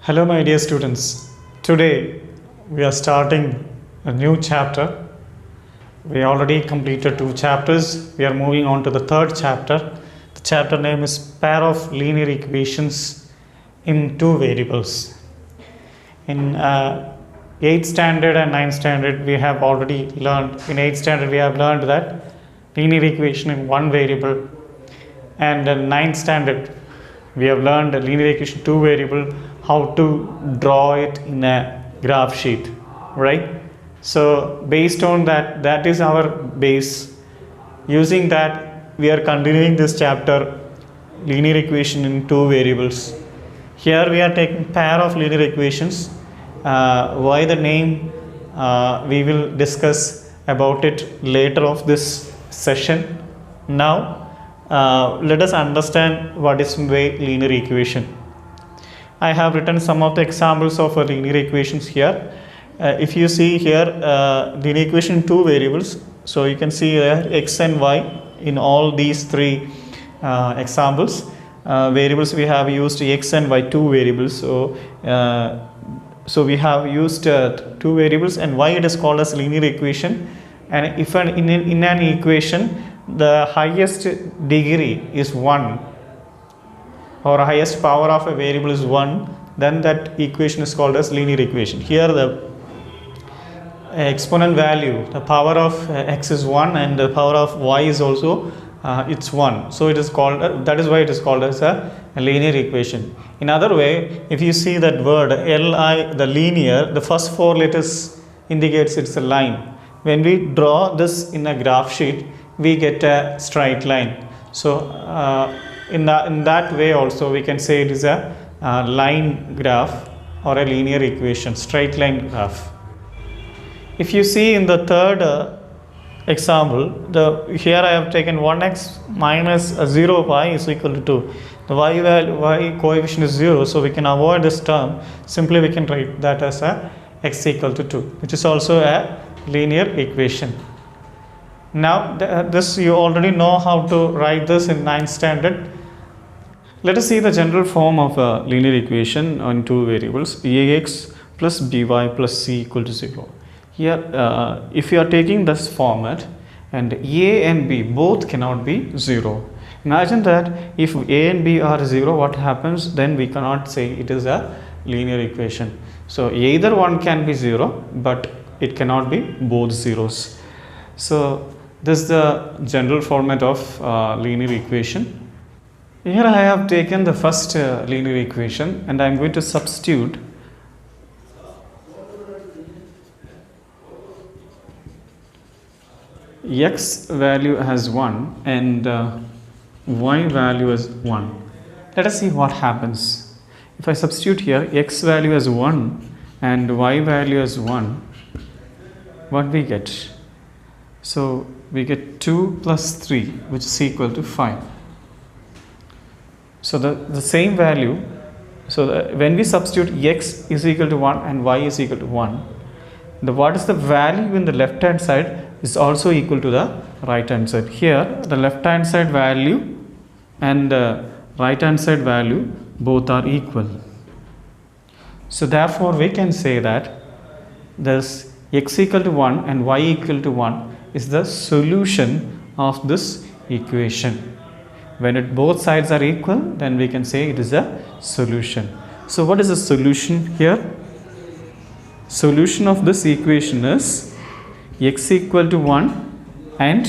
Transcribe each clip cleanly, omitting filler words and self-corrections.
Hello, my dear students. Today we are starting a new chapter. We already completed 2 chapters. We are moving on to the third chapter. The chapter name is Pair of Linear Equations in Two Variables. In 8th standard and 9th standard, we have already learned. In 8th standard, we have learned that linear equation in one variable, and in 9th standard, we have learned a linear equation 2 variable, how to draw it in a graph sheet, right? So based on that, that is our base. Using that, we are continuing this chapter, linear equation in two variables. Here we are taking pair of linear equations. Why the name? We will discuss about it later of this session. Now let us understand what is linear equation. I have written some of the examples of linear equations here. If you see here, linear equation two variables, so you can see here x and y in all these three examples. Variables we have used x and y, two variables. So we have used two variables, and why it is called as linear equation. And if in an equation the highest degree is 1, or highest power of a variable is 1, then that equation is called as linear equation. Here the exponent value, the power of x is 1 and the power of y is also it's 1. So it is called, that is why it is called as a linear equation. In other way, if you see that word li, the linear, the first 4 letters indicates it's a line. When we draw this in a graph sheet, we get a straight line. So in that way also we can say it is a line graph or a linear equation, straight line graph. If you see in the third example, here I have taken 1x minus 0y is equal to 2. The y coefficient is 0, so we can avoid this term. Simply we can write that as a x equal to 2, which is also a linear equation. Now this you already know how to write this in 9th standard. Let us see the general form of a linear equation on two variables, ax plus by plus c equal to 0. Here if you are taking this format, and a and b both cannot be 0. Imagine that if a and b are 0, what happens? Then we cannot say it is a linear equation. So either one can be 0, but it cannot be both zeros. So this is the general format of linear equation. Here I have taken the first linear equation, and I am going to substitute x value as 1 and y value as 1. Let us see what happens. If I substitute here x value as 1 and y value as 1, what we get? So we get 2 plus 3, which is equal to 5. So the same value, so when we substitute x is equal to 1 and y is equal to 1, what is the value in the left hand side is also equal to the right hand side. Here the left hand side value and the right hand side value both are equal. So therefore we can say that this x equal to 1 and y equal to 1 is the solution of this equation. When both sides are equal, then we can say it is a solution. So what is the solution here? Solution of this equation is x equal to 1 and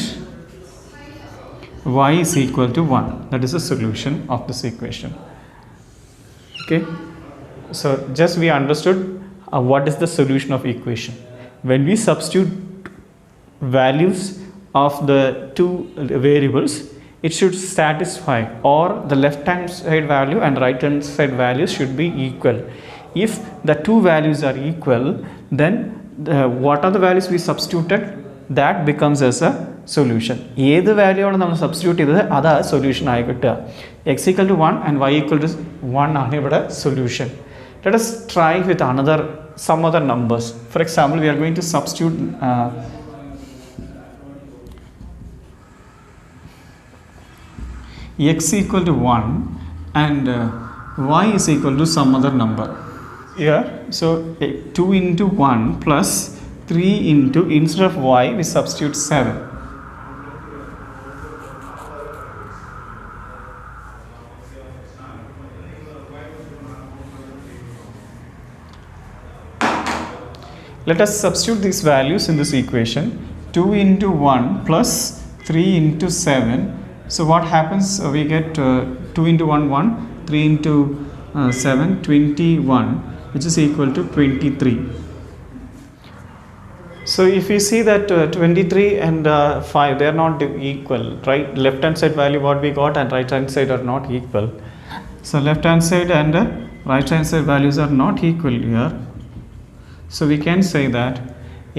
y is equal to 1. That is the solution of this equation. Okay. So just we understood what is the solution of equation. When we substitute values of the two variables, it should satisfy, or the left hand side value and right hand side values should be equal. If the two values are equal, then what are the values we substituted? That becomes as a solution. Either value we substitute that solution. X equal to 1 and y equal to 1 is solution. Let us try with some other numbers. For example, we are going to substitute x equal to 1 and y is equal to some other number. here. So 2 into 1 plus 3 into, instead of y we substitute 7. Let us substitute these values in this equation. 2 into 1 plus 3 into 7. So what happens? We get 2 into 1, 3 into 7, 21, which is equal to 23. So if you see that 23 and 5, they are not equal, right? Left hand side value what we got and right hand side are not equal. So left hand side and right hand side values are not equal here. So we can say that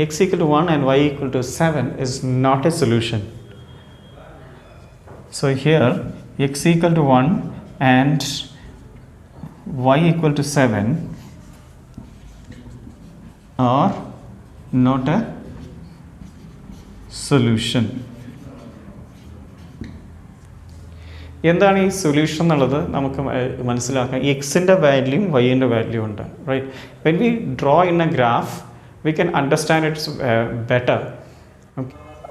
x equal to 1 and y equal to 7 is not a solution. So here x equal to 1 and y equal to 7 are not a solution. എന്താണ് ഈ solution എന്നുള്ളത് നമുക്ക് മനസ്സിലാക്കാം. എക്സിൻ്റെ വാല്യൂയും വൈൻ്റെ value ഉണ്ട്, right? When we draw in a graph we can understand it's better.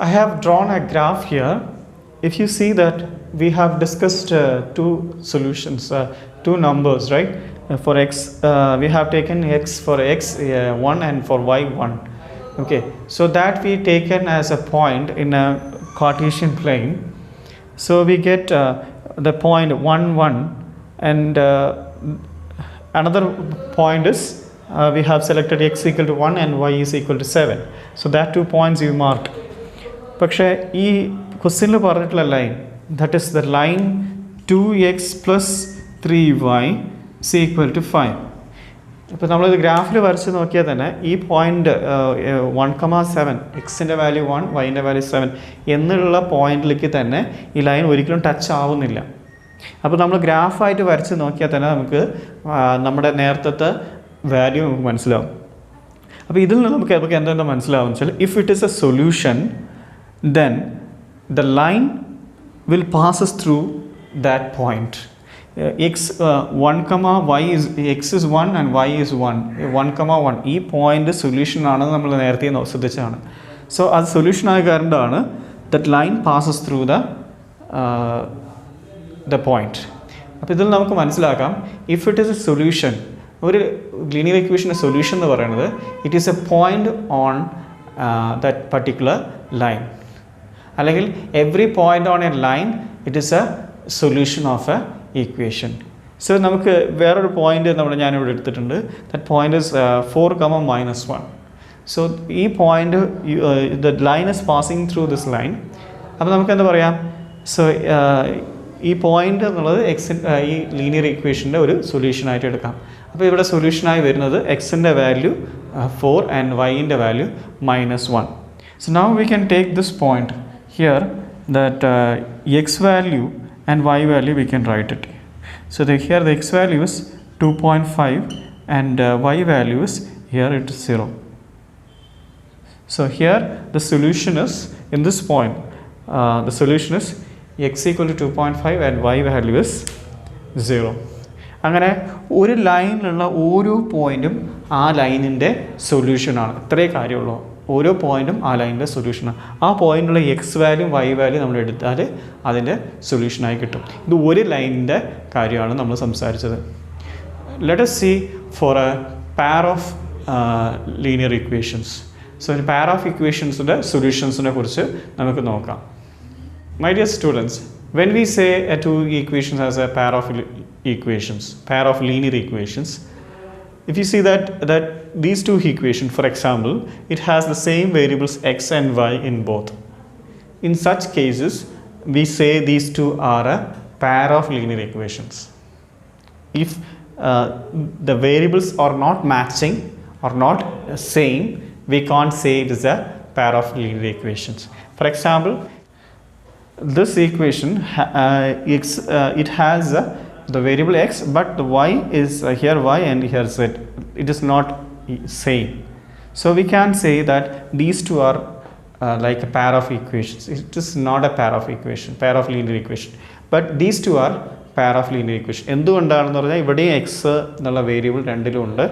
I have drawn a graph here. If you see that we have discussed two solutions, two numbers, right? For x, we have taken x for x 1 and for y 1. Okay, so that we taken as a point in a Cartesian plane. So we get the point 1 1 and another point is we have selected x equal to 1 and y is equal to 7. So that 2 points you marked. പക്ഷേ ഈ ക്വസ്റ്റ്യനിൽ പറഞ്ഞിട്ടുള്ള line, that is the line 2x plus 3y is equal to 5. ഇപ്പോൾ നമ്മളിത് ഗ്രാഫിൽ വരച്ച് നോക്കിയാൽ തന്നെ ഈ പോയിൻ്റ് 1,7 എക്സിൻ്റെ വാല്യൂ 1 വൈൻ്റെ വാല്യൂ 7 എന്നുള്ള പോയിന്റിലേക്ക് തന്നെ ഈ ലൈൻ ഒരിക്കലും ടച്ച് ആവുന്നില്ല. അപ്പോൾ നമ്മൾ ഗ്രാഫായിട്ട് വരച്ച് നോക്കിയാൽ തന്നെ നമുക്ക് നമ്മുടെ നേരത്തെ വാല്യൂ നമുക്ക് മനസ്സിലാവും. അപ്പോൾ ഇതിൽ നിന്ന് നമുക്ക് എന്തെന്ന് മനസ്സിലാവും വെച്ചാൽ, if it is a solution then the line will passes through that point. X 1 comma y is x is 1 and y is 1 ഈ പോയിന്റ് സൊല്യൂഷൻ ആണെന്ന് നമ്മൾ നേരത്തെ ശ്രദ്ധിച്ചതാണ്. സോ അത് സൊല്യൂഷൻ ആയ കാരണമാണ് that line passes through the point. അപ്പോൾ ഇതിൽ നമുക്ക് മനസ്സിലാക്കാം, if it is a solution, ഒരു ലീനിയർ ഇക്വേഷൻ്റെ സൊല്യൂഷൻ എന്ന് പറയുന്നത് it is a point on that particular line, അല്ലെങ്കിൽ every point on a line it is a solution of a equation. So നമുക്ക് വേറൊരു പോയിന്റ് ഞാനിവിടെ എടുത്തിട്ടുണ്ട്. That point is 4, -1. സോ ഈ point the line is passing through this line. അപ്പോൾ നമുക്ക് എന്താ പറയാം, സോ ഈ പോയിന്റ് എന്നുള്ളത് ഈ ലീനിയർ ഇക്വേഷൻ്റെ ഒരു സൊല്യൂഷനായിട്ട് എടുക്കാം. അപ്പോൾ ഇവിടെ സൊല്യൂഷനായി വരുന്നത് എക്സിൻ്റെ വാല്യൂ 4 ആൻഡ് വൈൻ്റെ value -1. So now we can take this point here, that x value and y value we can write it. So here the x value is 2.5 and y value is, here it is 0. So here the solution is, in this point the solution is x equal to 2.5 and y value is 0. അങ്ങനെ ഒരു ലൈനിലുള്ള ഓരോ പോയിന്റും ആ ലൈനിൻ്റെ സൊല്യൂഷനാണ്. ഇത്രയേ കാര്യമുള്ളൂ. ഓരോ പോയിന്റും ആ ലൈനിൻ്റെ സൊല്യൂഷനാണ്. ആ പോയിന്റിലുള്ള എക്സ് വാല്യൂ വൈ വാല്യൂ നമ്മൾ എടുത്താൽ അതിൻ്റെ സൊല്യൂഷനായി കിട്ടും. ഇത് ഒരു ലൈനിൻ്റെ കാര്യമാണ് നമ്മൾ സംസാരിച്ചത്. Let us see for a pair of linear equations. So in pair of equationsൻ്റെ സൊല്യൂഷൻസിനെ കുറിച്ച് നമുക്ക് നോക്കാം. My dear students, when we say two equations as a pair of equations, pair of linear equations, if you see that these two equations, for example, it has the same variables x and y in both. In such cases, we say these two are a pair of linear equations. If the variables are not matching or not same, we can't say it is a pair of linear equations. For example, this equation it has the variable x, but the y is here y and here z. It is not same. So we can say that these two are like a pair of equations. It is not a pair of equation, pair of linear equation. But these two are pair of linear equation. എന്തുകൊണ്ടാണെന്ന് പറഞ്ഞാൽ ഇവിടെ x എന്നുള്ള variable രണ്ടിലും ഉണ്ട്,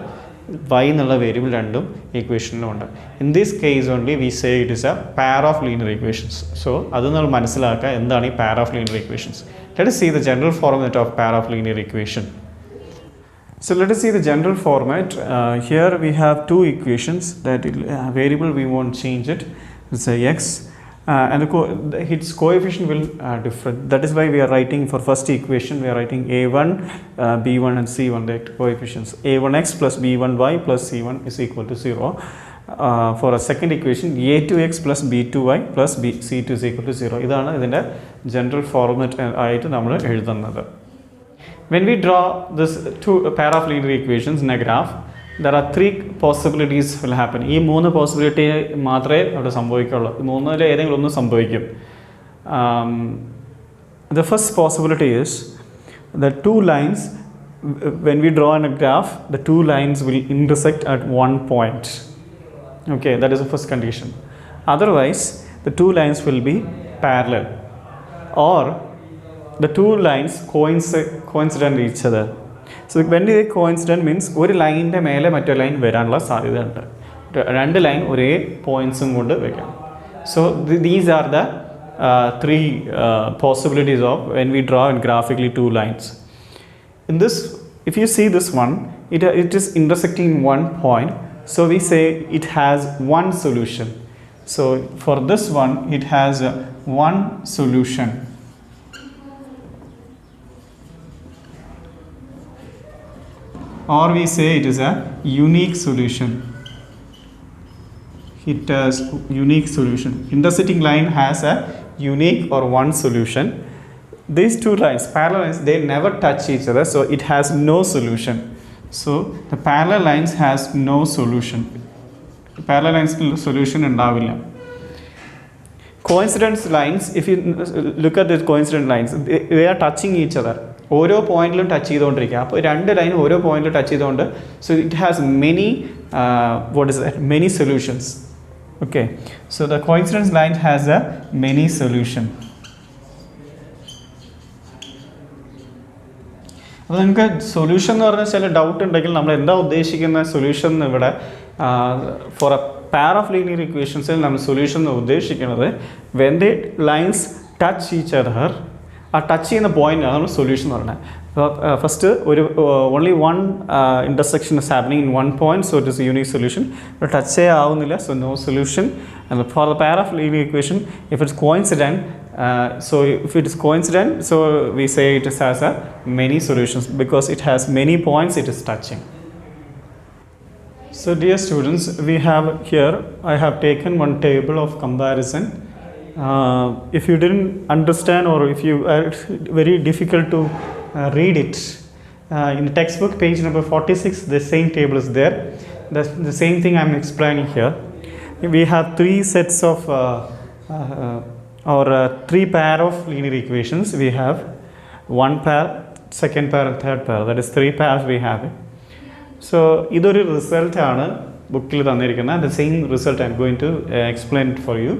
y എന്നുള്ള variable രണ്ടും ഇക്വേഷനിലുണ്ട്. In this case only we say it is a pair of linear equations. So അത് നമ്മൾ മനസ്സിലാക്കുക എന്താണ് ഈ pair of linear equations. Let us see the general format of pair of linear equation. So let us see the general format. Here we have two equations that variable we won't change it. It's a x and its coefficient will different. That is why we are writing for first equation we are writing a1, b1 and c1 the coefficients. a1x plus b1y plus c1 is equal to 0. For a second equation a2x plus b2y plus c2 is equal to 0. ഇതാണ് ഇതിൻ്റെ general format ആയിട്ട് നമ്മൾ എഴുതുന്നത്. When we draw this two pair of linear equations in a graph, there are three possibilities will happen. ഈ മൂന്ന് possibility മാത്രമേ അവിടെ സംഭവിക്കുള്ളൂ. മൂന്നിൽ ഏതെങ്കിലും ഒന്ന് സംഭവിക്കും. The first possibility is the two lines, when we draw in a graph, the two lines will intersect at one point. Okay, that is the first condition. Otherwise, the two lines will be parallel, or the two lines coincident each other. So when they coincident means ഒരു ലൈനിൻ്റെ മേലെ മറ്റൊരു line വരാനുള്ള സാധ്യതയുണ്ട്. രണ്ട് line ഒരേ പോയിൻറ്റ്സും കൊണ്ട് വയ്ക്കാം. So these are the three possibilities of when we draw graphically two lines. In this, if you see this one, it is intersecting one point. So we say it has one solution. So for this one, it has one solution. Or we say it is a unique solution. It has unique solution. Intersecting line has a unique or one solution. These two lines, parallel lines, they never touch each other, so it has no solution. So the parallel lines has no solution. Parallel lines solution ഉണ്ടാവില്ല. Coincidence lines, if you look at the coincident lines, they are touching each other. ഓരോ പോയിന്റിലും touch ചെയ്തുകൊണ്ടിരിക്കുക. അപ്പോൾ രണ്ട് line ഓരോ പോയിന്റിലും touch ചെയ്തുകൊണ്ട് so it has many what is that many solutions. Okay, so the coincidence line has A many solution. അപ്പോൾ നിങ്ങൾക്ക് സൊല്യൂഷൻ എന്ന് പറഞ്ഞാൽ ചില ഡൗട്ട് ഉണ്ടെങ്കിൽ നമ്മൾ എന്താ ഉദ്ദേശിക്കുന്ന സൊല്യൂഷൻ ഇവിടെ for a pair of linear equations നമ്മൾ സൊല്യൂഷൻ എന്ന് ഉദ്ദേശിക്കുന്നത് when the lines touch each other, ആ ടച്ച് ചെയ്യുന്ന പോയിൻ്റാണ് നമ്മൾ സൊല്യൂഷൻ എന്ന് പറയുന്നത്. ഫസ്റ്റ് ഒരു only one intersection is happening in one point, so it is unique solution. ഇവിടെ ടച്ചേ ആവുന്നില്ല, so no solution. For the pair of linear equation, if it's coincident, so if it is coincident, so we say it has a many solutions because it has many points it is touching. So dear students, we have here, I have taken one table of comparison. If you didn't understand or if you are very difficult to read it, in the textbook page number 46 the same table is there. The same thing I am explaining here. We have three sets of three pair of linear equations. We have one pair, second pair and third pair. That is three pairs we have. So ഇതൊരു റിസൾട്ടാണ് ബുക്കിൽ തന്നിരിക്കുന്നത്. The same result I am going to explain it for you.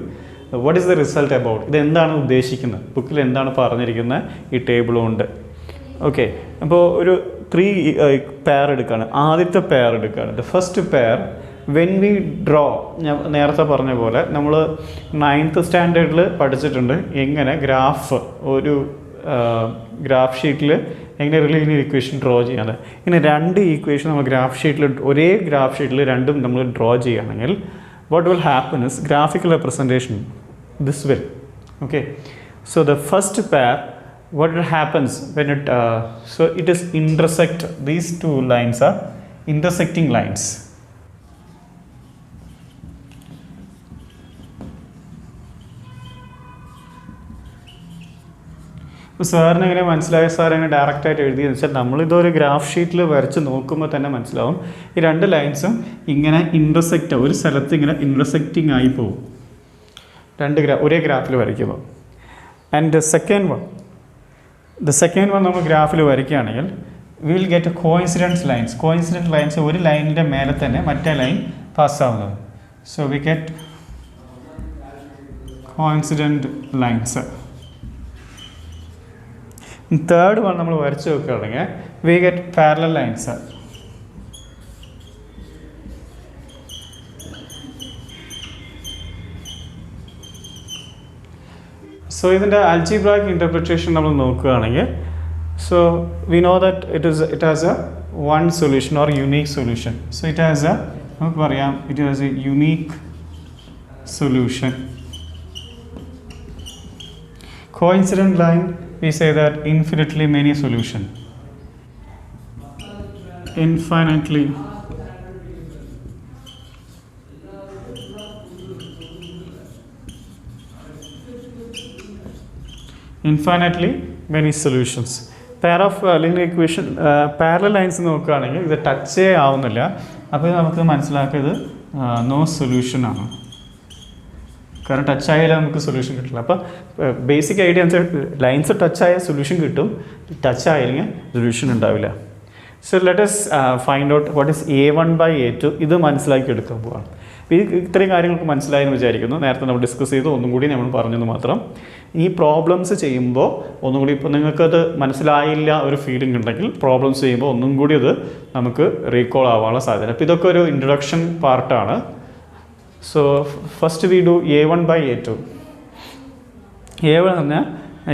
What is the result about? ഇത് എന്താണ് ഉദ്ദേശിക്കുന്നത്, ബുക്കിൽ എന്താണ് പറഞ്ഞിരിക്കുന്നത് ഈ ടേബിളും ഉണ്ട്. ഓക്കെ, അപ്പോൾ ഒരു ത്രീ പെയർ എടുക്കുകയാണ്. ആദ്യത്തെ പെയർ എടുക്കുകയാണ്. The first pair when we draw, ഞാൻ നേരത്തെ പറഞ്ഞ പോലെ നമ്മൾ 9th സ്റ്റാൻഡേർഡിൽ പഠിച്ചിട്ടുണ്ട് എങ്ങനെ ഒരു ഗ്രാഫ് ഷീറ്റിൽ എങ്ങനെ ലീനിയർ ഇക്വേഷൻ ഡ്രോ ചെയ്യാതെ. ഇങ്ങനെ രണ്ട് ഇക്വേഷൻ നമ്മൾ ഒരേ ഗ്രാഫ് ഷീറ്റിൽ രണ്ടും നമ്മൾ ഡ്രോ ചെയ്യുകയാണെങ്കിൽ what will happen is graphical representation this way. Okay, so the first pair, what happens when it so it is intersect, these two lines are intersecting lines. ഇപ്പോൾ സാറിന് എങ്ങനെ മനസ്സിലായ, സാർ എങ്ങനെ ഡയറക്റ്റായിട്ട് എഴുതിയെന്ന് വെച്ചാൽ നമ്മളിതൊരു ഗ്രാഫ് ഷീറ്റിൽ വരച്ച് നോക്കുമ്പോൾ തന്നെ മനസ്സിലാവും ഈ രണ്ട് ലൈൻസും ഇങ്ങനെ ഇൻ്റർസെക്റ്റ് ഒരു സ്ഥലത്ത് ഇങ്ങനെ ഇൻ്റർസെക്റ്റിംഗ് ആയി പോകും ഒരേ ഗ്രാഫിൽ വരയ്ക്കുമ്പോൾ. ആൻഡ് ദ സെക്കൻഡ് വൺ നമ്മൾ ഗ്രാഫിൽ വരയ്ക്കുകയാണെങ്കിൽ we will get a coincident lines ഒരു ലൈനിൻ്റെ മേലെ തന്നെ മറ്റേ ലൈൻ പാസ്സാവുന്നത്. So we get coincident lines. Third one നമ്മൾ വരച്ച് നോക്കുകയാണെങ്കിൽ we get parallel lines. So ഇതിൻ്റെ algebraic interpretation നമ്മൾ നോക്കുകയാണെങ്കിൽ, so we know that it has a one solution or unique solution. So it has a, നമുക്ക് പറയാം, it has a unique solution. Coincident line, we say that infinitely many solution. Infinitely many solutions. Pair of linear equation, parallel lines നോക്കുകയാണെങ്കിൽ ഇത് ടച്ചേ ആവുന്നില്ല. അപ്പോൾ നമുക്ക് മനസ്സിലാക്കിയത് no solution ആണ്. കാരണം ടച്ച് ആയാലും നമുക്ക് സൊല്യൂഷൻ കിട്ടില്ല. അപ്പോൾ ബേസിക് ഐഡിയ എന്ന് വെച്ചാൽ ലൈൻസ് ടച്ച് ആയ സൊല്യൂഷൻ കിട്ടും, ടച്ച് ആയില്ലെങ്കിൽ സൊല്യൂഷൻ ഉണ്ടാവില്ല. So let us find out what is A1/A2. ഇത് മനസ്സിലാക്കി എടുക്കാൻ പോവാണ്. ഇത്രയും കാര്യങ്ങൾക്ക് മനസ്സിലായെന്ന് വിചാരിക്കുന്നു. നേരത്തെ നമ്മൾ ഡിസ്കസ് ചെയ്തു, ഒന്നും കൂടി നമ്മൾ പറഞ്ഞെന്ന് മാത്രം. ഈ പ്രോബ്ലംസ് ചെയ്യുമ്പോൾ ഒന്നും കൂടി, ഇപ്പോൾ നിങ്ങൾക്കത് മനസ്സിലായില്ല ഒരു ഫീലിംഗ് ഉണ്ടെങ്കിൽ പ്രോബ്ലംസ് ചെയ്യുമ്പോൾ ഒന്നും കൂടി അത് നമുക്ക് റീകോൾ ആവാനുള്ള സാധ്യത. അപ്പോൾ ഇതൊക്കെ ഒരു ഇൻട്രൊഡക്ഷൻ പാർട്ടാണ്. So first we do A1/A2. A1 എന്ന് പറഞ്ഞാൽ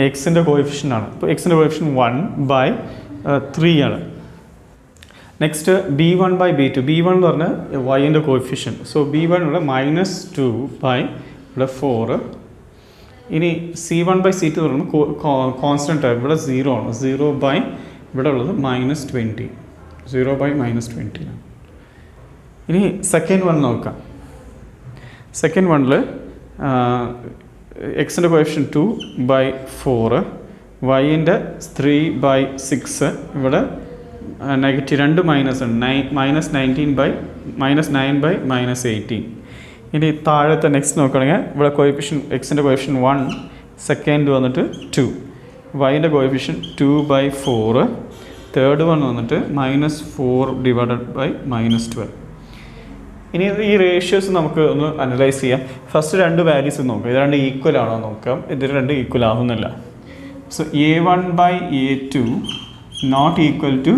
എക്സിൻ്റെ കോഎഫിഷ്യൻ്റ് ആണ്. ഇപ്പോൾ എക്സിൻ്റെ കോഎഫിഷ്യൻ്റ് 1/3 ആണ്. Next B1/B2. B1 എന്ന് പറഞ്ഞാൽ വൈൻ്റെ കോഎഫിഷ്യൻ്റ്. സോ B1 ഇവിടെ -2/4. ഇനി C1/C2 എന്ന് പറയുമ്പോൾ കോൺസ്റ്റൻ്റ് ആയി ഇവിടെ 0 ആണ്. 0/ ഇവിടെ ഉള്ളത് -20. 0/-20. ഇനി സെക്കൻഡ് വൺ നോക്കാം. സെക്കൻഡ് വണ്ണിൽ എക്സിൻ്റെ കോഎഫിഷ്യൻ്റ് 2/4, വൈൻ്റെ 3/6. ഇവിടെ നെഗറ്റീവ് 2 മൈനസ് ഉണ്ട്, -9/-18. ഇനി താഴത്തെ നെക്സ്റ്റ് നോക്കുകയാണെങ്കിൽ ഇവിടെ കോഎഫിഷ്യൻ എക്സിൻ്റെ കോഎഫിഷ്യൻ 1, സെക്കൻഡ് വന്നിട്ട് 2, വൈൻ്റെ കോഎഫിഷ്യൻ 2/4, തേർഡ് വൺ വന്നിട്ട് -4/-12. ഇനി ഈ റേഷ്യോസ് നമുക്ക് ഒന്ന് അനലൈസ് ചെയ്യാം. ഫസ്റ്റ് രണ്ട് വാല്യൂസ് നോക്കാം, ഇത് രണ്ട് ഈക്വൽ ആണോ നോക്കാം. ഇത് രണ്ട് ഈക്വൽ ആവുന്നില്ല. So A1/A2 not equal to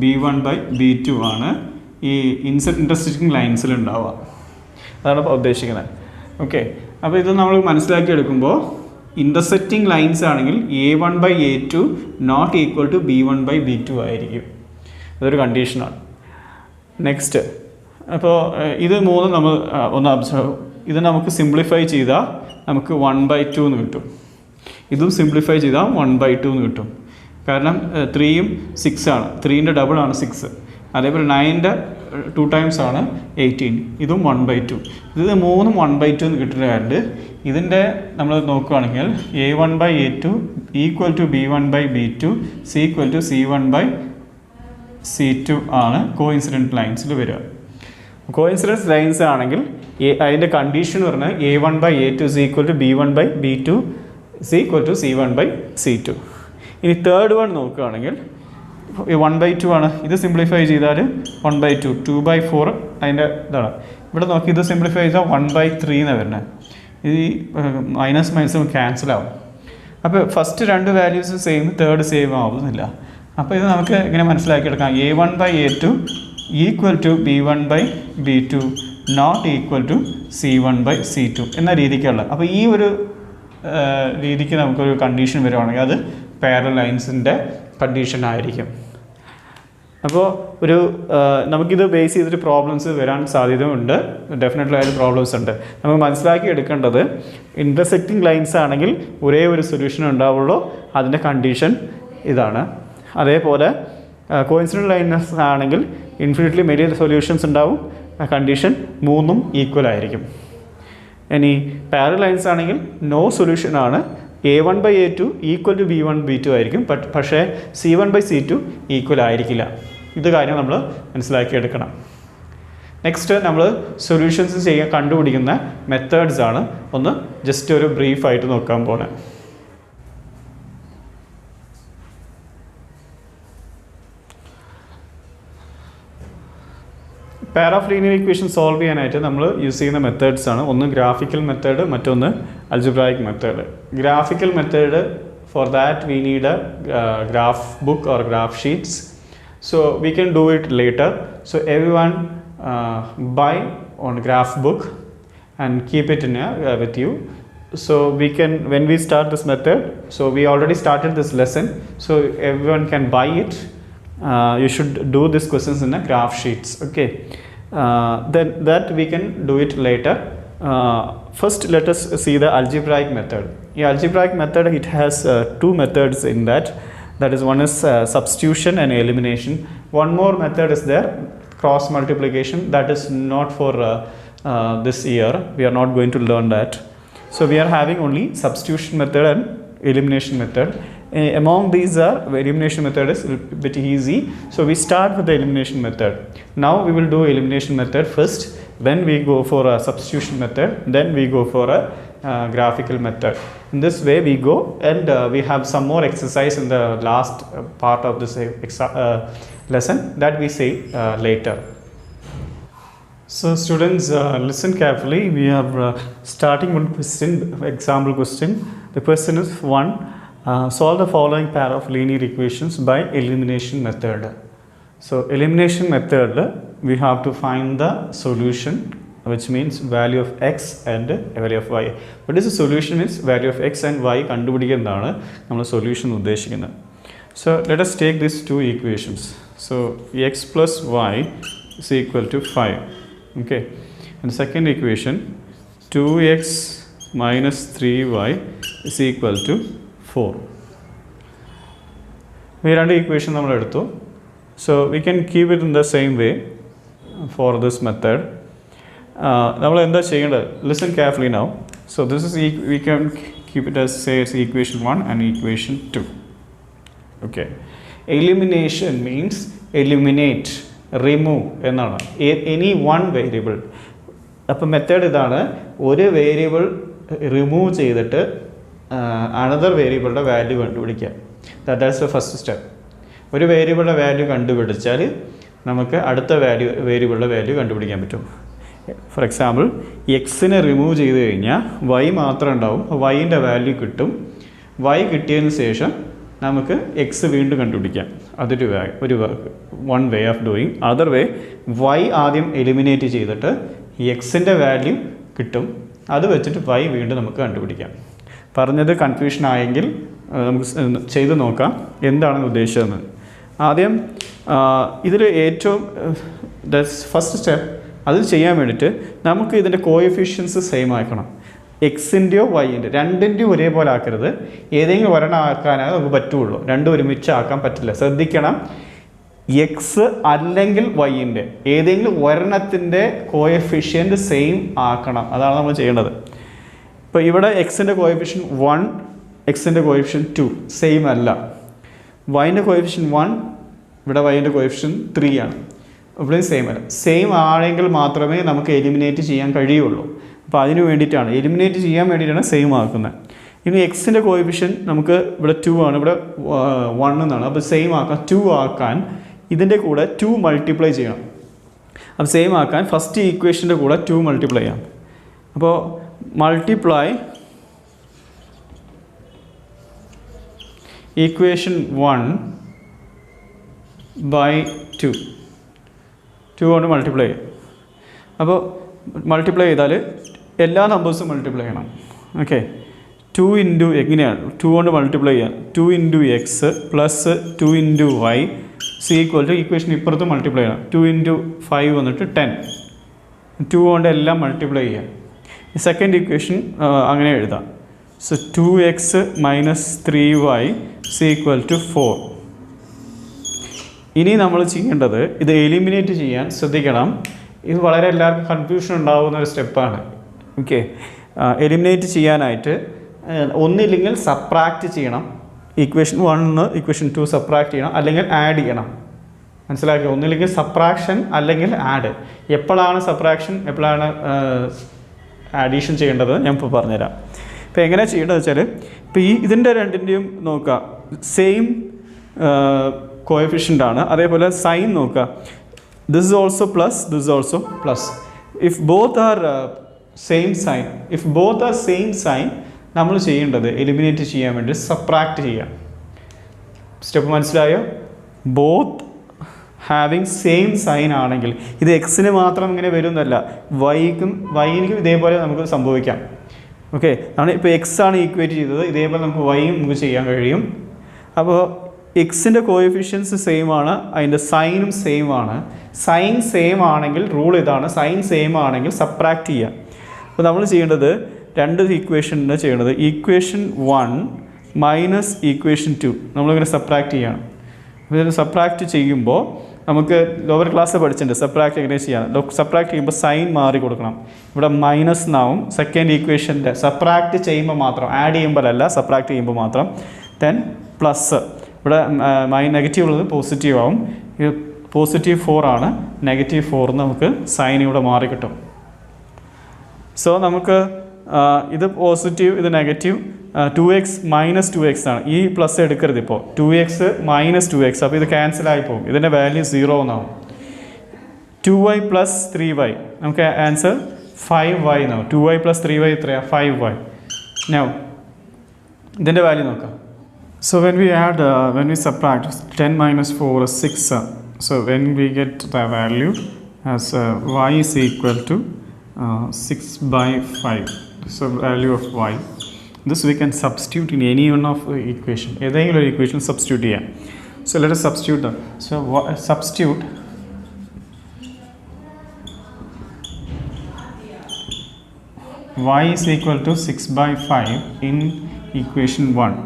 B1/B2 ആണ് ഈ ഇൻറ്റർസെക്റ്റിംഗ് ലൈൻസിൽ ഉണ്ടാവുക. അതാണ് ഇപ്പോൾ ഉദ്ദേശിക്കുന്നത്. ഓക്കെ, അപ്പോൾ ഇത് നമ്മൾ മനസ്സിലാക്കി എടുക്കുമ്പോൾ ഇൻ്റർസെക്റ്റിംഗ് ലൈൻസ് ആണെങ്കിൽ A1/A2 not equal to B1/B2 ആയിരിക്കും. അതൊരു കണ്ടീഷനാണ്. നെക്സ്റ്റ്, അപ്പോൾ ഇത് മൂന്ന് നമ്മൾ ഒന്ന് ഒബ്സർവ്, ഇത് നമുക്ക് സിംപ്ലിഫൈ ചെയ്താൽ നമുക്ക് 1/2 എന്ന് കിട്ടും. ഇതും സിംപ്ലിഫൈ ചെയ്താൽ 1/2 എന്ന് കിട്ടും. കാരണം 3യും 6 ആണ്, 3ൻ്റെ ഡബിൾ ആണ് 6. അതേപോലെ 9ൻ്റെ 2 ടൈംസ് ആണ് 18. ഇതും 1/2. ഇത് മൂന്നും 1/2 എന്ന് കിട്ടുന്നുണ്ട്. ഇതിൻ്റെ നമ്മൾ നോക്കുകയാണെങ്കിൽ A1/A2 equal to B1/B2 equal to C1/C2 ആണ് കോയിൻസിഡൻറ്റ് ലൈൻസിൽ വരിക. കോയിൻസിഡൻസ് ലൈൻസ് ആണെങ്കിൽ അതിൻ്റെ കണ്ടീഷൻ എന്ന് പറഞ്ഞാൽ A1/A2 equal to B1/B2 equal to C1/C2. ഇനി തേർഡ് വൺ നോക്കുകയാണെങ്കിൽ 1/2 ആണ്. ഇത് സിംപ്ലിഫൈ ചെയ്താൽ 1/2, 2/4 അതിൻ്റെ ഇതാണ്. ഇവിടെ നോക്കി ഇത് സിംപ്ലിഫൈ ചെയ്താൽ 1/3 എന്നാണ് വരുന്നത്. ഇത് മൈനസും ക്യാൻസൽ ആവും. അപ്പോൾ ഫസ്റ്റ് രണ്ട് വാല്യൂസ് സെയിം, തേർഡ് സെയിം ആവുന്നില്ല. അപ്പോൾ ഇത് നമുക്ക് ഇങ്ങനെ മനസ്സിലാക്കിയെടുക്കാം. A1/A2 equal to B1/B2 not equal to C1/C2 എന്ന രീതിക്കുള്ള. അപ്പോൾ ഈ ഒരു രീതിക്ക് നമുക്കൊരു കണ്ടീഷൻ വരുവാണെങ്കിൽ അത് പാരലൽ ലൈൻസിൻ്റെ കണ്ടീഷൻ ആയിരിക്കും. അപ്പോൾ ഒരു നമുക്കിത് ബേസ് ചെയ്തിട്ട് പ്രോബ്ലംസ് വരാൻ സാധ്യതയുണ്ട്. ഡെഫിനറ്റ്ലി ആയിട്ട് പ്രോബ്ലംസ് ഉണ്ട്. നമുക്ക് മനസ്സിലാക്കി എടുക്കേണ്ടത് ഇൻ്റർസെക്റ്റിംഗ് ലൈൻസ് ആണെങ്കിൽ ഒരേ ഒരു സൊല്യൂഷൻ ഉണ്ടാവുള്ളൂ, അതിൻ്റെ കണ്ടീഷൻ ഇതാണ്. അതേപോലെ കോയിൻസിഡൻറ്റ് ലൈൻസ് ആണെങ്കിൽ ഇൻഫിനിറ്റ്ലി മെനി സൊല്യൂഷൻസ് ഉണ്ടാവും, കണ്ടീഷൻ മൂന്നും ഈക്വൽ ആയിരിക്കും. ഇനി പാരലൽ ലൈൻസ് ആണെങ്കിൽ നോ സൊല്യൂഷൻ ആണ്. A1/A2 ഈക്വൽ ടു B1/B2 ആയിരിക്കും, പക്ഷേ C1/C2 ഈക്വൽ ആയിരിക്കില്ല. ഇത് കാര്യം നമ്മൾ മനസ്സിലാക്കിയെടുക്കണം. നെക്സ്റ്റ് നമ്മൾ സൊല്യൂഷൻസ് കണ്ടുപിടിക്കുന്ന മെത്തേഡ്സ് ആണ് ഒന്ന് ജസ്റ്റ് ഒരു ബ്രീഫായിട്ട് നോക്കാൻ പോണേ. pair of linear equation solve ചെയ്യാനായിട്ട് നമ്മൾ യൂസ് ചെയ്യുന്ന മെത്തേഡ്സ് ആണ്. ഒന്ന് ഗ്രാഫിക്കൽ മെത്തേഡ്, മറ്റൊന്ന് algebraic method. Graphical method, for that we need a graph book or graph sheets. So we can do it later. So every one buy on graph book and keep it in with you. So we can, when we start this method, so we already started this lesson, so everyone can buy it. You should do these questions in a graph sheets, okay. Then that we can do it later. First let us see the algebraic method. The algebraic method, it has two methods in that. That is, one is substitution and elimination. One more method is there, cross multiplication. That is not for this year. We are not going to learn that. So we are having only substitution method and elimination method. Among these elimination method is a bit easy. So we start with the elimination method. Now we will do elimination method first. Then we go for a substitution method. Then we go for a graphical method. In this way we go, and we have some more exercise in the last part of this lesson that we say later. So students, listen carefully. We are starting one question, example question. The question is 1. Solve the following pair of linear equations by elimination method. So elimination method, we have to find the solution, which means value of x and value of y. What is the solution? Means value of x and y കണ്ടുപിടിക്കുന്നതാണ് നമ്മൾ solution ഉദ്ദേശിക്കുന്നത്. So let us take these two equations. So x plus y is equal to 5. Okay. And second equation, 2x minus 3y is equal to 4. We run the equation നമ്മൾ എടുത്തു. So we can keep it in the same way for this method. നമ്മൾ എന്താ ചെയ്യേണ്ടത്? Listen carefully now. So this is, we can keep it as, say, it's equation 1 and equation 2. Okay. Elimination means eliminate, remove എന്നാണ്. Any one variable. അപ്പോൾ method ഇതാണ്, ഒരു variable remove ചെയ്തിട്ട് another വേരിയബിളുടെ value കണ്ടുപിടിക്കുക. That is the first step. ഒരു വേരിയബിളുടെ value കണ്ടുപിടിച്ചാൽ നമുക്ക് അടുത്ത വേരിയബിളുടെ വാല്യൂ കണ്ടുപിടിക്കാൻ പറ്റും. ഫോർ എക്സാമ്പിൾ, എക്സിനെ റിമൂവ് ചെയ്ത് കഴിഞ്ഞാൽ വൈ മാത്രം ഉണ്ടാവും. വൈൻ്റെ വാല്യൂ കിട്ടും. വൈ കിട്ടിയതിന് ശേഷം നമുക്ക് എക്സ് വീണ്ടും കണ്ടുപിടിക്കാം. അതൊരു one way of doing. Other way, Y ആദ്യം എലിമിനേറ്റ് ചെയ്തിട്ട് എക്സിൻ്റെ വാല്യൂ കിട്ടും. അത് വെച്ചിട്ട് വൈ വീണ്ടും നമുക്ക് കണ്ടുപിടിക്കാം. പറഞ്ഞത് കൺഫ്യൂഷൻ ആയെങ്കിൽ നമുക്ക് ചെയ്ത് നോക്കാം എന്താണെന്ന് ഉദ്ദേശിച്ചതെന്ന്. ആദ്യം ഇതിൽ ഏറ്റവും ഫസ്റ്റ് സ്റ്റെപ്പ്, അത് ചെയ്യാൻ വേണ്ടിയിട്ട് നമുക്ക് ഇതിൻ്റെ കോഎഫിഷ്യൻസ് സെയിം ആക്കണം. എക്സിൻ്റെയോ വൈൻ്റെ രണ്ടിൻ്റെയും ഒരേപോലെ ആക്കരുത്. ഏതെങ്കിലും ഒരെണ്ണം ആക്കാനേ നമുക്ക് പറ്റുള്ളൂ. രണ്ടും ഒരുമിച്ച് ആക്കാൻ പറ്റില്ല. ശ്രദ്ധിക്കണം, എക്സ് അല്ലെങ്കിൽ വൈൻ്റെ ഏതെങ്കിലും ഒരെണ്ണത്തിൻ്റെ കോഎഫിഷ്യൻ്റ് സെയിം ആക്കണം. അതാണ് നമ്മൾ ചെയ്യേണ്ടത്. ഇപ്പോൾ ഇവിടെ എക്സിൻ്റെ കോഎഫിഷ്യൻ 1, എക്സിൻ്റെ കോഎഫിഷ്യൻ 2 സെയിം അല്ല. വൈൻ്റെ കോഎഫിഷ്യൻ 1, ഇവിടെ വൈൻ്റെ കോഎഫിഷ്യൻ 3 ആണ്. ഇവിടെയും സെയിം അല്ല. സെയിം ആണെങ്കിൽ മാത്രമേ നമുക്ക് എലിമിനേറ്റ് ചെയ്യാൻ കഴിയുള്ളൂ. അപ്പോൾ അതിന് വേണ്ടിയിട്ടാണ്, എലിമിനേറ്റ് ചെയ്യാൻ വേണ്ടിയിട്ടാണ് സെയിം ആക്കുന്നത്. ഇനി എക്സിൻ്റെ കോഎഫിഷ്യൻ നമുക്ക് ഇവിടെ 2 ആണ്, ഇവിടെ 1 എന്നാണ്. അപ്പോൾ സെയിം ആക്കാൻ, 2 ആക്കാൻ ഇതിൻ്റെ കൂടെ 2 മൾട്ടിപ്ലൈ ചെയ്യണം. അപ്പോൾ സെയിം ആക്കാൻ ഫസ്റ്റ് ഈക്വേഷൻ്റെ കൂടെ 2 മൾട്ടിപ്ലൈ ചെയ്യാം. അപ്പോൾ മൾട്ടിപ്ലൈ equation 1 by 2 കൊണ്ട് മൾട്ടിപ്ലൈ ചെയ്യും. അപ്പോൾ മൾട്ടിപ്ലൈ ചെയ്താൽ എല്ലാ നമ്പേഴ്സും മൾട്ടിപ്ലൈ ചെയ്യണം. ഓക്കെ. 2 ഇൻറ്റു എങ്ങനെയാണ് 2 കൊണ്ട് മൾട്ടിപ്ലൈ ചെയ്യാം. 2 into X plus 2 into Y C equal to equation ഇപ്പുറത്ത് മൾട്ടിപ്ലൈ ചെയ്യണം. 2 ഇൻറ്റു 5 വന്നിട്ട് 10. 2 കൊണ്ട് എല്ലാം മൾട്ടിപ്ലൈ ചെയ്യാം. സെക്കൻഡ് ഇക്വേഷൻ അങ്ങനെ എഴുതാം. So 2x minus 3y is equal to 4. ഇനി നമ്മൾ ചെയ്യേണ്ടത് ഇത് എലിമിനേറ്റ് ചെയ്യാൻ ശ്രദ്ധിക്കണം. ഇത് വളരെ എല്ലാവർക്കും കൺഫ്യൂഷൻ ഉണ്ടാകുന്ന ഒരു സ്റ്റെപ്പാണ്. ഓക്കെ. എലിമിനേറ്റ് ചെയ്യാനായിട്ട് ഒന്നില്ലെങ്കിൽ സബ്ട്രാക്റ്റ് ചെയ്യണം. ഇക്വേഷൻ 1 ഇക്വേഷൻ 2 സബ്ട്രാക്റ്റ് ചെയ്യണം, അല്ലെങ്കിൽ ആഡ് ചെയ്യണം. മനസ്സിലാക്കി? ഒന്നില്ലെങ്കിൽ സബ്ട്രാക്ഷൻ അല്ലെങ്കിൽ ആഡ്. എപ്പോഴാണ് സബ്ട്രാക്ഷൻ, എപ്പോഴാണ് ആഡീഷൻ ചെയ്യേണ്ടത് ഞാൻ ഇപ്പോൾ പറഞ്ഞുതരാം. ഇപ്പോൾ എങ്ങനെ ചെയ്യേണ്ടത് വെച്ചാൽ, ഇപ്പോൾ ഇതിൻ്റെ രണ്ടിൻ്റെയും നോക്കുക, സെയിം കോഎഫിഷ്യൻ്റ് ആണ്. അതേപോലെ സൈൻ നോക്കുക, this is also plus, this is also plus. If both are same sign നമ്മൾ ചെയ്യേണ്ടത് എലിമിനേറ്റ് ചെയ്യാൻ വേണ്ടി സബ്ട്രാക്റ്റ് ചെയ്യാം. സ്റ്റെപ്പ് മനസ്സിലായോ? ബോത്ത് ഹാവിങ് സെയിം സൈൻ ആണെങ്കിൽ, ഇത് എക്സിന് മാത്രം ഇങ്ങനെ വരുന്നല്ല, വൈക്കും ഇതേപോലെ നമുക്ക് സംഭവിക്കാം. ഓക്കെ, നമ്മൾ ഇപ്പോൾ എക്സ് ആണ് ഈക്വേറ്റ് ചെയ്തത്, ഇതേപോലെ നമുക്ക് വൈയും നമുക്ക് ചെയ്യാൻ കഴിയും. അപ്പോൾ എക്സിൻ്റെ കോഎഫിഷ്യൻസ് സെയിം ആണ്, അതിൻ്റെ സൈനും സെയിം ആണ്. സൈൻ സെയിം ആണെങ്കിൽ റൂൾ ഇതാണ്, സൈൻ സെയിം ആണെങ്കിൽ സബ്ട്രാക്ട് ചെയ്യാം. അപ്പോൾ നമ്മൾ ചെയ്യേണ്ടത് രണ്ട് ഇക്വേഷനാണ് ചെയ്യേണ്ടത്. ഇക്വേഷൻ 1 മൈനസ് ഇക്വേഷൻ 2 നമ്മളിങ്ങനെ സബ്ട്രാക്ട് ചെയ്യണം. അപ്പോൾ ഇത് സബ്ട്രാക്ട് ചെയ്യുമ്പോൾ നമുക്ക് ലോവർ ക്ലാസ് പഠിച്ചിട്ടുണ്ട് സബ്ട്രാക്ട് എങ്ങനെ ചെയ്യാം. സബ്ട്രാക്ട് ചെയ്യുമ്പോൾ സൈൻ മാറി കൊടുക്കണം. ഇവിടെ മൈനസ് എന്നാവും സെക്കൻഡ് ഈക്വേഷൻ്റെ സബ്ട്രാക്ട് ചെയ്യുമ്പോൾ മാത്രം, ആഡ് ചെയ്യുമ്പോഴല്ല സബ്ട്രാക്ട് ചെയ്യുമ്പോൾ മാത്രം. ദെൻ പ്ലസ് ഇവിടെ നെഗറ്റീവ് ഉള്ളത് പോസിറ്റീവ് ആവും. ഇത് പോസിറ്റീവ് 4 ആണ്, നെഗറ്റീവ് 4 നമുക്ക് സൈൻ ഇവിടെ മാറി കിട്ടും. സോ നമുക്ക് ഇത് പോസിറ്റീവ് ഇത് നെഗറ്റീവ് 2x മൈനസ് 2x ആണ്. ഈ പ്ലസ് എടുക്കരുത് ഇപ്പോൾ, 2x മൈനസ് 2x. അപ്പോൾ ഇത് ക്യാൻസലായി പോകും, ഇതിൻ്റെ വാല്യൂ 0 എന്നാവും. 2y പ്ലസ് 3y നമുക്ക് ആൻസർ 5y എന്നാവും. 2y പ്ലസ് 3y എത്രയാണ്? 5y. നൗ ഇതിൻ്റെ വാല്യൂ നോക്കാം. So when we subtract 10 minus 4 is 6. So when we get the value as y is equal to 6 by 5. So value of y. This we can substitute in any one of the equation. ഏതെങ്കിലും ഒരു equation substitute ചെയ്യാം. So let us substitute them. So substitute y is equal to 6 by 5 in equation 1.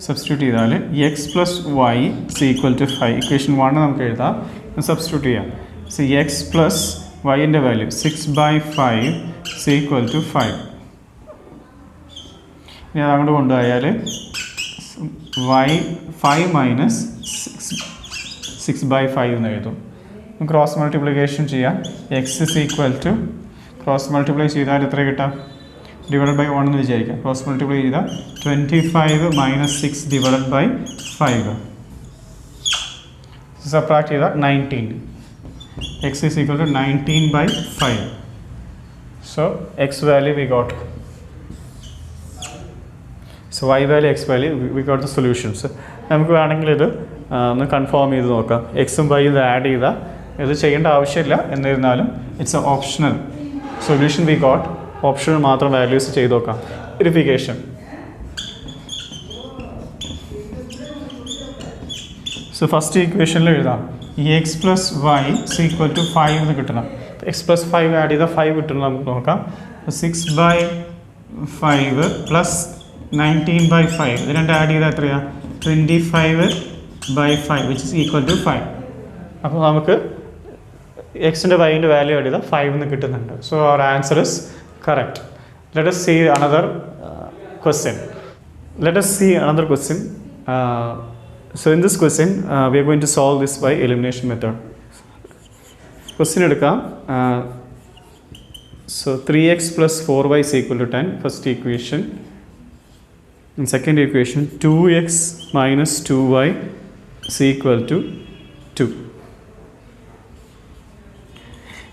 Substitute ചെയ്താൽ x plus Y is equal to 5. Equation 1 നമുക്ക് എഴുതാം, substitute ചെയ്യാം. So x plus വൈൻ്റെ value 6 by 5 is equal to 5. ഇനി അതങ്ങോട്ട് കൊണ്ടുപോയാൽ Y 5 minus 6 by 5 എന്ന് എഴുതും. ക്രോസ് മൾട്ടിപ്ലിക്കേഷൻ ചെയ്യാം. X is equal to cross multiply ചെയ്താൽ എത്ര കിട്ടാം? ഡിവൈഡ് ബൈ 1 എന്ന് വിചാരിക്കാം. ക്രോസ് മൾട്ടിപ്ലൈ ചെയ്താൽ 25 മൈനസ് 6 ഡിവൈഡ് ബൈ 5. സബ്ട്രാക്ട് ചെയ്താൽ 19. X is equal to 19 by 5. So X value we got. So Y value X value we got the solutions. നമുക്ക് വേണമെങ്കിൽ ഇത് ഒന്ന് കൺഫേം ചെയ്ത് നോക്കാം. എക്സും വൈയും ഇത് ആഡ് ചെയ്താൽ ഇത് ചെയ്യേണ്ട ആവശ്യമില്ല, എന്നിരുന്നാലും it's a optional solution we got. Optional മാത്രം വാല്യൂസ് ചെയ്ത് നോക്കാം. വെരിഫിക്കേഷൻ. സോ ഫസ്റ്റ് ഈക്വേഷനിൽ എഴുതാം X plus Y is equal to 5 എന്ന് കിട്ടണം. എക്സ് പ്ലസ് 5 ആഡ് ചെയ്താൽ 5 കിട്ടണം. നമുക്ക് നോക്കാം. 6 by 5 പ്ലസ് 19 by 5 ഇത് രണ്ട് ആഡ് ചെയ്താൽ എത്രയാണ്? 25 by 5 which is equal to 5. അപ്പോൾ നമുക്ക് എക്സിൻ്റെ വൈൻ്റെ വാല്യൂ ആഡ് ചെയ്താൽ 5 എന്ന് കിട്ടുന്നുണ്ട്. So our answer is correct. Let us see another question. So in this question we are going to solve this by elimination method. Question edukam. So 3x plus 4y is equal to 10, first equation. In second equation 2x minus 2y is equal to 2.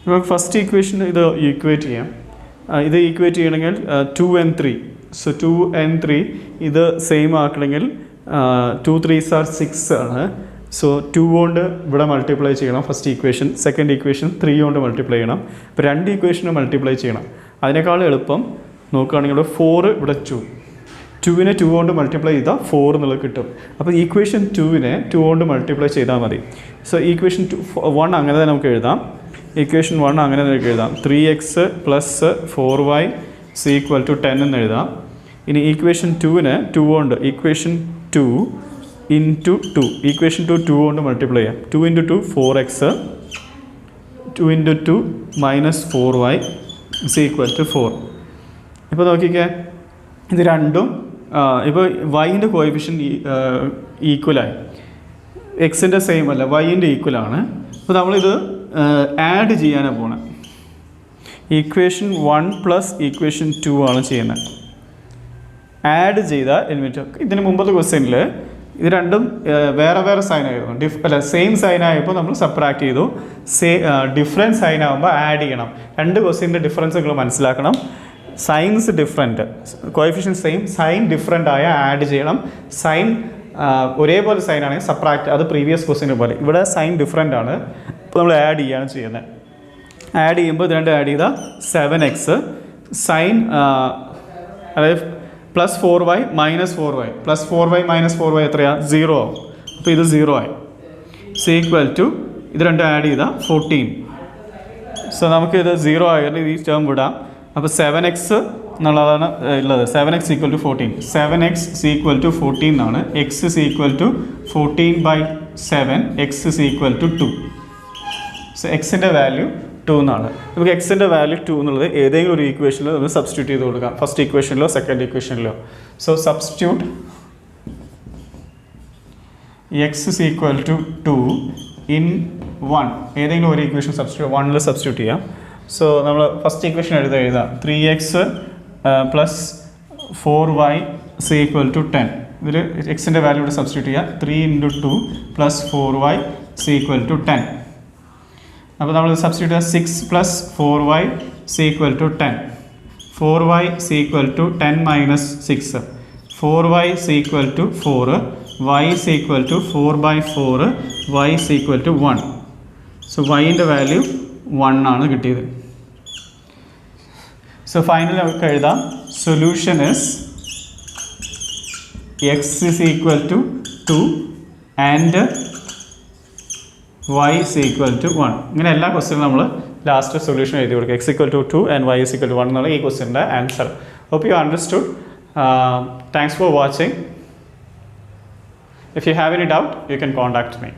Now first equation ഇത് equate ചെയ്യാം. ഇത് equate ചെയ്യണമെങ്കിൽ 2 and 3. So 2 and 3 ഇത് same ആക്കണമെങ്കിൽ 2 3s are 6 ആണ്. So 2 കൊണ്ട് ഇവിടെ multiply ചെയ്യണം first equation. Second equation 3 കൊണ്ട് മൾട്ടിപ്ലൈ ചെയ്യണം. ഇപ്പോൾ രണ്ട് ഈക്വേഷന് മൾട്ടിപ്ലൈ ചെയ്യണം. അതിനേക്കാൾ എളുപ്പം നോക്കുകയാണെങ്കിൽ 4 ഇവിടെ 2നെ 2 കൊണ്ട് മൾട്ടിപ്ലൈ ചെയ്താൽ 4 എന്നുള്ളത് കിട്ടും. അപ്പോൾ ഈക്വേഷൻ 2നെ 2 കൊണ്ട് മൾട്ടിപ്ലൈ ചെയ്താൽ മതി. സോ ഈക്വേഷൻ 1 അങ്ങനെ തന്നെ നമുക്ക് എഴുതാം. ഇക്വേഷൻ 1 അങ്ങനെ നമുക്ക് എഴുതാം. 3x plus 4y is equal to 10 എന്ന് എഴുതാം. ഇനി ഈക്വേഷൻ 2നെ 2 കൊണ്ട് ഈക്വേഷൻ 2 ഇൻറ്റു 2 ഈക്വേഷൻ 2 കൊണ്ട് മൾട്ടിപ്ലൈ ചെയ്യാം. 2 into 2 4x, 2 into 2 minus 4y is equal to 4. ഇപ്പോൾ നോക്കിക്കേ, ഇത് രണ്ടും ഇപ്പോൾ വൈൻ്റെ കോഎഫിഷ്യൻ ഈക്വലായി, എക്സിൻ്റെ സെയിം അല്ല, വൈൻ്റെ ഈക്വലാണ്. അപ്പോൾ നമ്മളിത് ആഡ് ചെയ്യാനാണ് പോണത്. ഈക്വേഷൻ 1 പ്ലസ് ഈക്വേഷൻ 2 ആണ് ചെയ്യുന്നത്. ആഡ് ചെയ്താൽ എലിമിനേറ്റ്. ഇതിന് മുമ്പത്തെ ക്വസ്റ്റ്യനിൽ ഇത് രണ്ടും വേറെ വേറെ സൈൻ ആയിരുന്നു. സെയിം സൈൻ ആയപ്പോൾ നമ്മൾ സബ്ട്രാക്ട് ചെയ്തു. ഡിഫറെൻറ്റ് സൈൻ ആകുമ്പോൾ ആഡ് ചെയ്യണം. രണ്ട് ക്വസ്റ്റ്യൻ്റെ ഡിഫറൻസ് നിങ്ങൾ മനസ്സിലാക്കണം. Signs different, coefficient same, sign different ആയ ആഡ് ചെയ്യണം. സൈൻ ഒരേപോലെ സൈൻ ആണെങ്കിൽ സബ്ട്രാക്ട്, അത് പ്രീവിയസ് ക്വസ്റ്റ്യനെ പോലെ. ഇവിടെ സൈൻ ഡിഫറെൻ്റ് ആണ്, അപ്പോൾ നമ്മൾ ആഡ് ചെയ്യുകയാണ് ചെയ്യുന്നത്. ആഡ് ചെയ്യുമ്പോൾ ഇത് രണ്ട് ആഡ് ചെയ്താൽ 7x, സൈൻ അതായത് plus 4y minus 4y plus 4y minus 4y എത്രയാണ് 0 ആവും. അപ്പോൾ ഇത് 0 ആയി. സി ഈക്വൽ ടു ഇത് രണ്ടും ആഡ് ചെയ്താൽ 14. സോ നമുക്ക് ഇത് 0 ആയിട്ട് ഈ ടേം വിടാം. അപ്പോൾ 7x എന്നുള്ളതാണ് ഉള്ളത്. 7x equal to 14. 7x equal to 14 എന്നാണ്. X is equal to 14/7. X is equal to 2. So എക്സിൻ്റെ വാല്യൂ 2 എന്നാണ്. നമുക്ക് എക്സിൻ്റെ വാല്യൂ 2 എന്നുള്ളത് ഏതെങ്കിലും ഒരു ഈക്വേഷനിൽ നമ്മൾ സബ്സ്റ്റിറ്റ്യൂട്ട് ചെയ്ത് കൊടുക്കാം. ഫസ്റ്റ് ഈക്വേഷനിലോ സെക്കൻഡ് ഈക്വേഷനിലോ. So substitute x is equal to 2 in 1. ഏതെങ്കിലും ഒരു ഈക്വേഷൻ സബ്സ്റ്റിറ്റ്യൂട്ട് 1ൽ സബ്സ്റ്റിറ്റ്യൂട്ട് ചെയ്യാം. സോ നമ്മൾ ഫസ്റ്റ് ഈക്വേഷൻ എഴുതാം 3x plus 4y is equal to 10. ഇതിൽ എക്സിൻ്റെ വാല്യൂ ഇവിടെ സബ്സ്റ്റിറ്റ്യൂട്ട് ചെയ്യുക. 3 × 2 plus 4y is equal to 10. അപ്പോൾ നമ്മൾ സബ്സ്റ്റിറ്റ്യൂട്ട് ചെയ്യുക 6 plus 4y is equal to 10. 4y is equal to 10 minus 6. 4y is equal to 4. y is equal to 4/4. y is equal to 1. So വൈൻ്റെ value 1 ആണ് കിട്ടിയത്. So final നമുക്ക് എഴുതാം solution is x is equal to 2 and y is equal to 1. ഇങ്ങനെ എല്ലാ ക്വസ്റ്റ്യനും നമ്മൾ last solution എഴുതി കൊടുക്കുക. x equal to 2 and y is equal to 1 എന്നുള്ള ഈ ക്വസ്റ്റ്യൻ്റെ answer. Hope you understood. Thanks for watching. If you have any doubt, you can contact me.